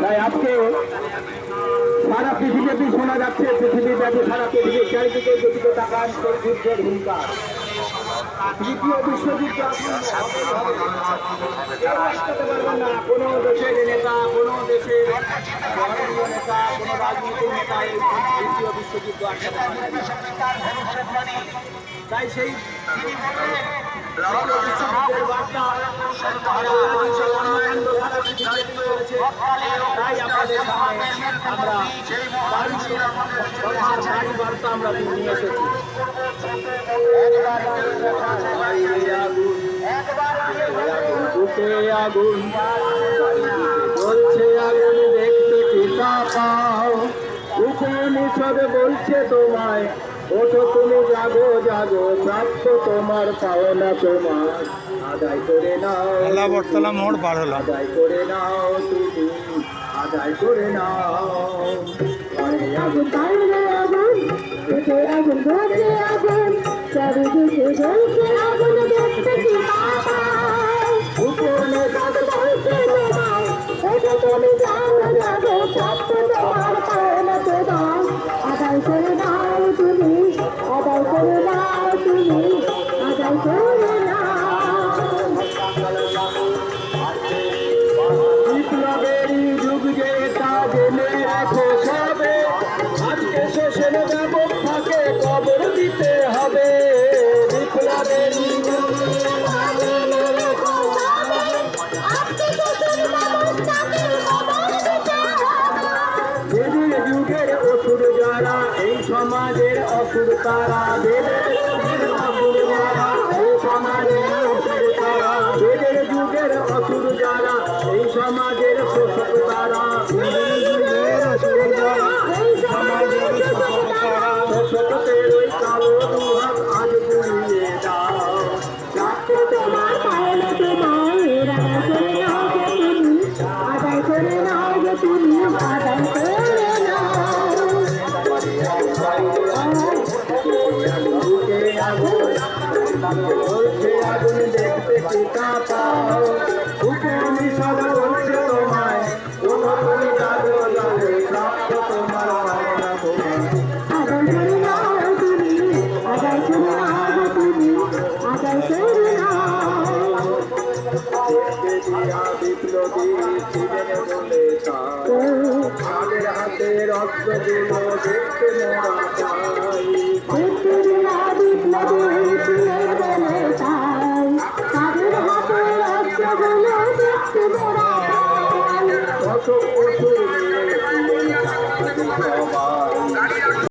তাই আজকে সারা পৃথিবীতে শোনা যাচ্ছে, পৃথিবীব্যাপী সারা পৃথিবীর চারিদিকে গতিতে তাকান যুদ্ধের হুঙ্কার। তৃতীয় বিশ্বযুদ্ধ আটকাতে পারবেন না কোনো দেশের নেতা, কোনো দেশের ধর্মীয় নেতা, কোনো রাজনৈতিক নেতা এই তৃতীয় বিশ্বযুদ্ধ আটকাতে পারবেন না। তাই সেই বিশ্বযুদ্ধের বার্তা কর্মকাণ্ড সারা পৃথিবীতে চলেছে। তাই আপনাদের সামনে আমরা বাড়ি বার্তা আমরা নিয়ে এসেছি। আগুন বলছে, আগুন দেখতে পিতা পাও, উপনিষদ বলছে তোমায় ওঠো তুমি, জাগো জাগো, প্রাপ্ত তোমার পাওনা তোমার আদায় করে নাও। বটতলা মোড় পার হলো, আদায় করে নাও তুমি, আদায় করে নাও। আগুন পাইলে আগুন, পেটে আগুন, ঘরে আগুন, চারিদিকে জ্বলছে আগুন দেখতে কি পাও। উপনিষদ বলছে তোমায় ওঠো তুমি, জাগো জাগো, প্রাপ্ত তোমার পাওনা তোমার আদায় করে নাও তুমি, আদায় করে নাও তুমি, আদায় করে নাও। বিপ্লবেরই যুগ যে তা জেনে রাখো সবে, আজকে শোষণ ব্যবস্থাকে কবর দিতে হবে। বিপ্লবেরই যুগ বেদের যুগের অসুর যারা, এই সমাজের অসুর তারা, বেদের যুগের অসুর যারা, এই সমাজের অসুর তারা, বেদের যুগের অসুর যারা, এই সমাজের শোষক তারা, বেদের যুগের অসুর যারা, এই সমাজের শোষক তারা, শোষকদের ওই কালো দুহাত আজ গুলিয়ে দাও। যাকে তোমার পাওনা তোমার আদায় করে নাও গো তুমি, আদায় করে নাও গো তুমি, আদায় করে নাও। বলছে আগুন দেখতে পিতা পাও, উপনিষদ বলছে তোমায় ওঠো তুমি, জাগো জাগো, প্রাপ্ত তোমার পাওনা তোমার আদায় করে নাও তুমি, আদায় করে নাও গো তুমি, আদায় করে নাও। বিপ্লবী ছিলেন বলে তাদের হাতের অস্ত্রগুলো দেখতে মোরা চাই। বিপ্লবী ছিলেন বলে তাই, তাদের হাতে অস্ত্রগুলো দেখতে মোরা চাই। কত পশু